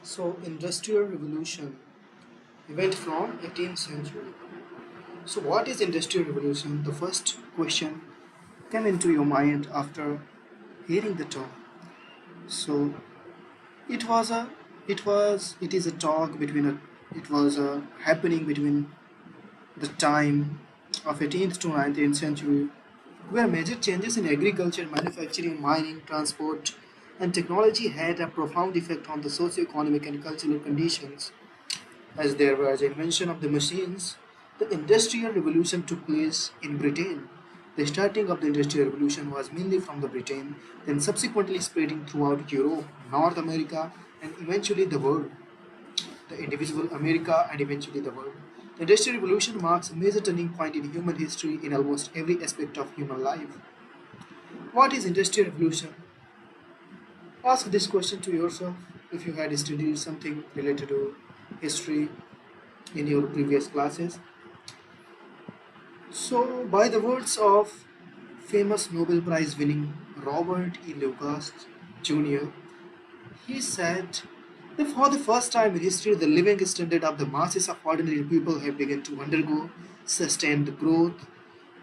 So industrial revolution went from 18th century. So what is industrial revolution? The first question came into your mind after hearing the term. So it was a it is a talk between a it was a happening between the time of 18th to 19th century where major changes in agriculture, manufacturing, mining, transport and technology had a profound effect on the socio-economic and cultural conditions. As there was invention of the machines, the Industrial Revolution took place in Britain. The starting of the Industrial Revolution was mainly from the Britain, then subsequently spreading throughout Europe, North America, and eventually the world. The individual America and eventually the world. The Industrial Revolution marks a major turning point in human history in almost every aspect of human life. What is Industrial Revolution? Ask this question to yourself if you had studied something related to history in your previous classes. So, by the words of famous Nobel Prize winning Robert E. Lucas Jr., he said that for the first time in history, the living standard of the masses of ordinary people have begun to undergo sustained growth.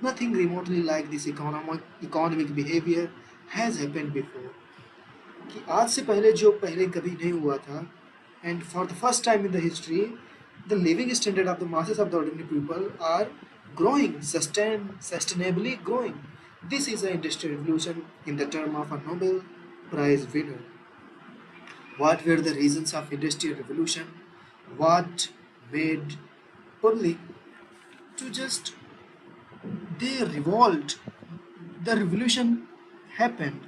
Nothing remotely like this economic behavior has happened before. कि आज से पहले जो पहले कभी नहीं हुआ था, and for the first time in the history, the living standard of the masses of the ordinary people are growing, sustainably growing. This is an industrial revolution in the term of a Nobel Prize winner. What were the reasons of industrial revolution? What made public to just they revolt? The revolution happened.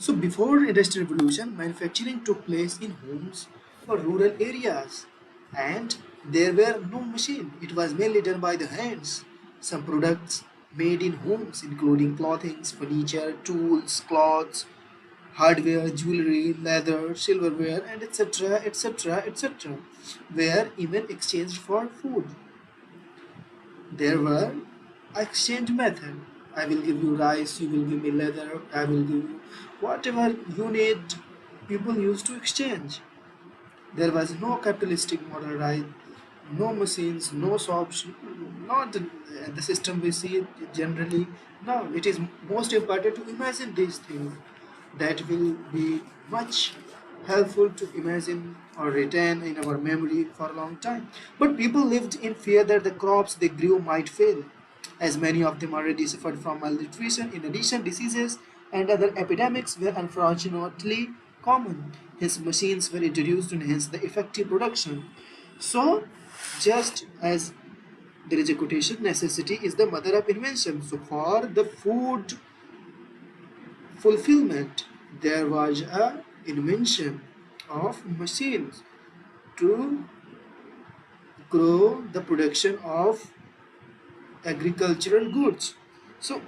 So before industrial revolution, manufacturing took place in homes or rural areas, and there were no machine. It was mainly done by the hands. Some products made in homes, including clothing, furniture, tools, clothes, hardware, jewelry, leather, silverware, and etc., etc., etc., were even exchanged for food. There were exchange method. I will give you rice, you will give me leather, I will give you whatever you need. People used to exchange. There was no capitalistic model, right? No machines, no shops, not the system we see generally. No, it is most important to imagine these things. That will be much helpful to imagine or retain in our memory for a long time. But people lived in fear that the crops they grew might fail, as many of them already suffered from malnutrition. In addition, diseases and other epidemics were unfortunately common. Hence, machines were introduced to enhance the effective production. So, just as there is a quotation, necessity is the mother of invention. So, for the food fulfillment, there was a invention of machines to grow the production of agricultural goods. So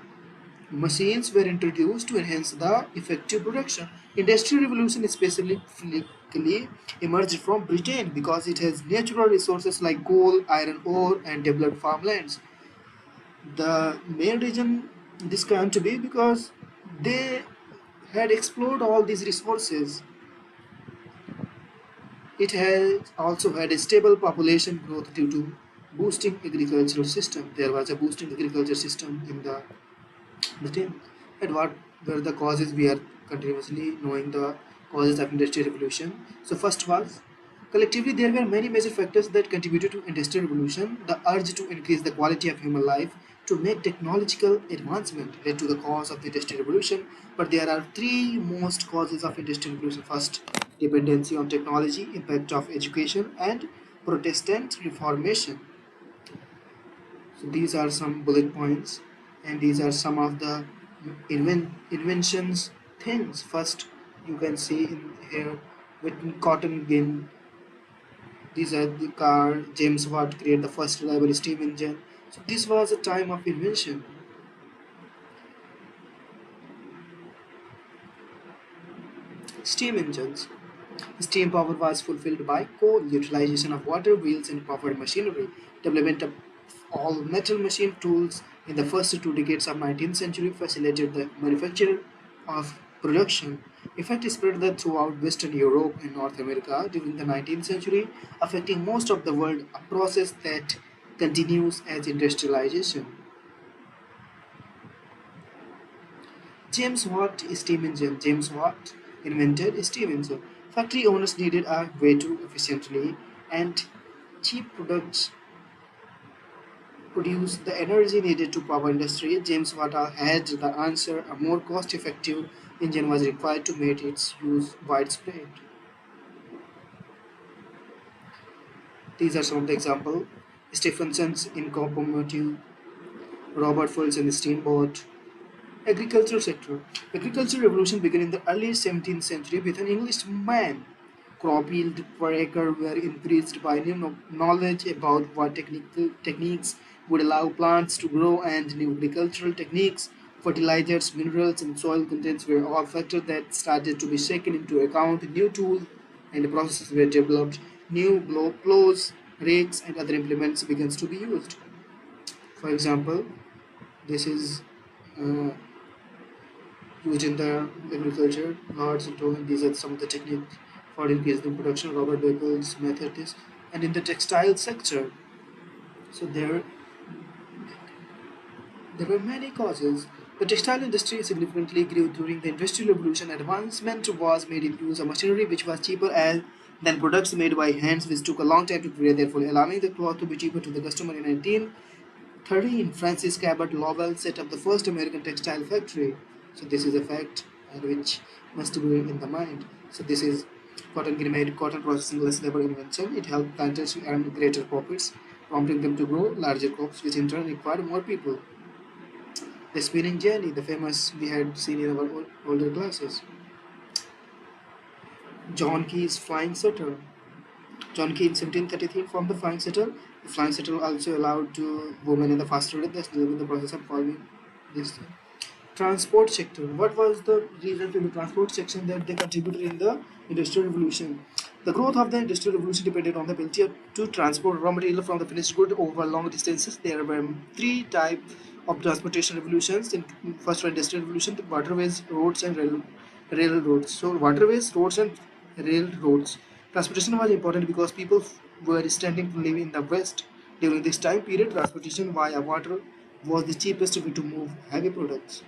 machines were introduced to enhance the effective production. Industrial revolution specifically emerged from Britain because it has natural resources like coal, iron ore, and developed farmlands. The main reason this came to be because they had explored all these resources. It has also had a stable population growth due to boosting agricultural system. There was a boosting agriculture system in the team. And what were the causes? We are continuously knowing the causes of industrial revolution. So first was collectively there were many major factors that contributed to industrial revolution. The urge to increase the quality of human life to make technological advancement led to the cause of the industrial revolution. But there are three most causes of industrial revolution. First, dependency on technology, impact of education, and Protestant Reformation. So these are some bullet points, and these are some of the inventions things. First, you can see in here with cotton gin. These are the car. James Watt created the first reliable steam engine. So this was a time of invention. Steam engines. Steam power was fulfilled by coal, utilization of water wheels and powered machinery, development of all metal machine tools in the first two decades of 19th century facilitated the manufacture of production. Effect spread throughout Western Europe and North America during the 19th century, affecting most of the world, a process that continues as industrialization. James Watt steam engine. James Watt invented steam engine. Factory owners needed a way to efficiently and cheap products produce the energy needed to power industry. James Watt had the answer. A more cost-effective engine was required to make its use widespread. These are some of the examples. Stephenson's incompatible, Robert Fulton's steamboat. Agricultural sector. Agricultural revolution began in the early 17th century with an Englishman. Crop yield per acre were increased by new knowledge about what technical techniques would allow plants to grow, and new agricultural techniques, fertilizers, minerals, and soil contents were all factors that started to be taken into account. New tools and processes were developed. New plows, rakes, and other implements began to be used. For example, this is uh, used in the agriculture, large and towing. These are some of the techniques for increasing production. Robert Bagel's method is, and in the textile sector. So there were many causes. The textile industry significantly grew during the Industrial Revolution. Advancement was made in use of machinery which was cheaper than products made by hands, which took a long time to create, therefore allowing the cloth to be cheaper to the customer. In 1913, Francis Cabot Lowell set up the first American textile factory. So this is a fact which must be in the mind. So this is cotton gin made cotton processing less labor invention. It helped planters to earn greater profits, prompting them to grow larger crops, which in turn required more people. The spinning jenny, the famous we had seen in our older classes. John Key's flying shutter. John Key in 1733 formed the flying shuttle. The flying shuttle also allowed to women in the faster rate that's during the process of forming this thing. Transport sector. What was the reason for the transport section that they contributed in the Industrial Revolution? The growth of the Industrial Revolution depended on the ability to transport raw material from the finished good over long distances. There were three types of transportation revolutions. In first Industrial Revolution, the waterways, roads, and railroads. So waterways, roads, and railroads. Transportation was important because people were standing to live in the West. During this time period, transportation via water was the cheapest way to move heavy products.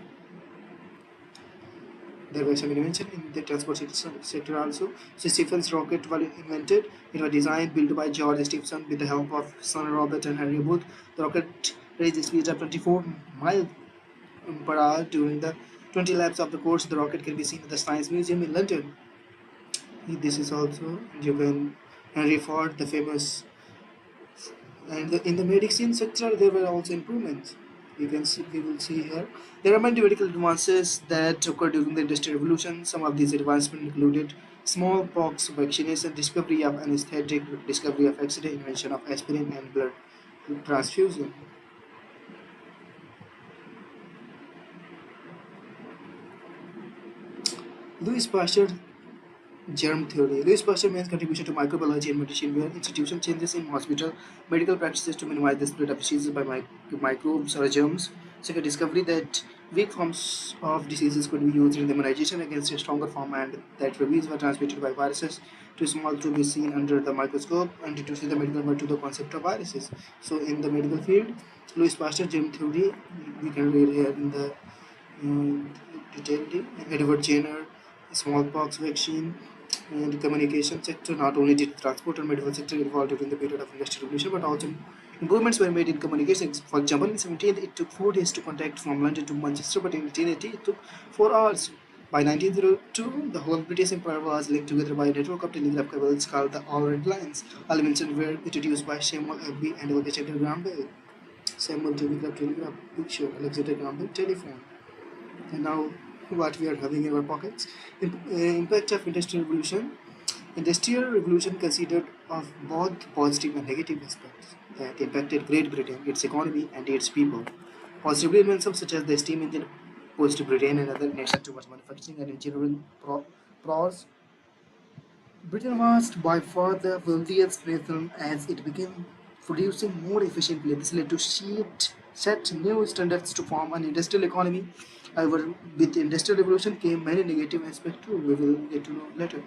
There were some invention in the transport sector also. So Stephenson's rocket was invented. It was designed, built by George Stephenson with the help of son Robert and Henry Booth. The rocket reached a speed of 24 miles per hour during the 20 laps of the course. The rocket can be seen at the Science Museum in London. This is also given Henry Ford, the famous. And in the medicine sector, there were also improvements. You can see, we will see here. There are many medical advances that occurred during the Industrial Revolution. Some of these advancements included smallpox vaccination, discovery of anesthetic, discovery of X-ray, invention of aspirin, and blood transfusion. Louis Pasteur germ theory. Louis Pasteur main contribution to microbiology and medicine were institution changes in hospital medical practices to minimize the spread of diseases by microbes or germs. Second, discovery that weak forms of diseases could be used in immunization against a stronger form, and that rabies were transmitted by viruses too small to be seen under the microscope, and introducing the medical word to the concept of viruses. So in the medical field, Louis Pasteur germ theory, we can read here in the detailed. Edward Jenner, smallpox vaccine, and communication sector. Not only did transport and medical sector evolve during the period of industrial revolution, but also improvements were made in communications. For example, in 17th, it took 4 days to contact from London to Manchester, but in 1880, it took 4 hours. By 1902, the whole British Empire was linked together by a network of telegraph cables called the Overhead Lines. All inventions were introduced by Samuel F.B. and Alexander Graham Bell. Samuel telegraph, picture, Alexander Graham Bell, telephone. And now what we are having in our pockets. Impact of Industrial Revolution. Industrial Revolution considered of both positive and negative aspects that impacted Great Britain, its economy, and its people. Positive inventions such as the steam engine pushed Britain and other nations towards manufacturing and engineering pros. Britain was by far the wealthiest nation as it began producing more efficiently. This led to shift set new standards to form an industrial economy. However, with the industrial revolution came many negative aspects too. We will get to know later.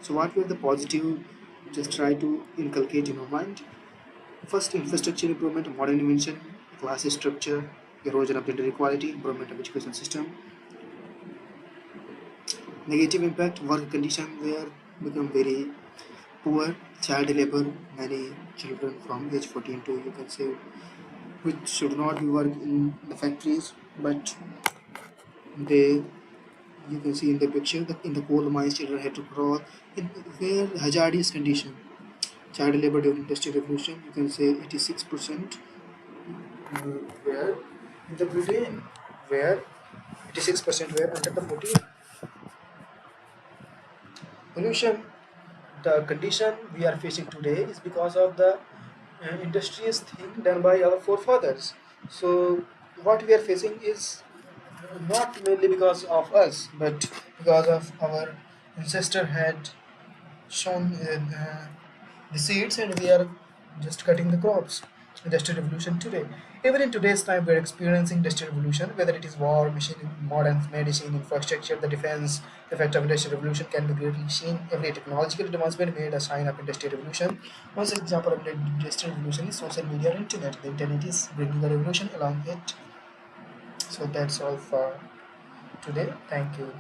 So, what were the positive? Just try to inculcate in your mind. First, infrastructure improvement, modern invention, class structure, erosion of gender equality, improvement of education system. Negative impact, work conditions were become very poor, child labor, many children from age 14 to you can say which should not be work in the factories, but they you can see in the picture that in the coal mines children had to crawl in very hazardous condition. Child labor during industrial revolution, you can say 86% were in the Britain, where 86% were under the 14. Pollution, the condition we are facing today is because of the industrious thing done by our forefathers. So what we are facing is not mainly because of us, but because of our ancestor had shown the seeds, and we are just cutting the crops. Industrial revolution today. Even in today's time, we are experiencing industrial revolution, whether it is war, machine, modern medicine, infrastructure, the defense. The effect of industrial revolution can be clearly seen. Every technological advancement made a sign of industrial revolution. One such example of the industrial revolution is social media and internet. The internet is bringing a revolution along it. So that's all for today. Thank you.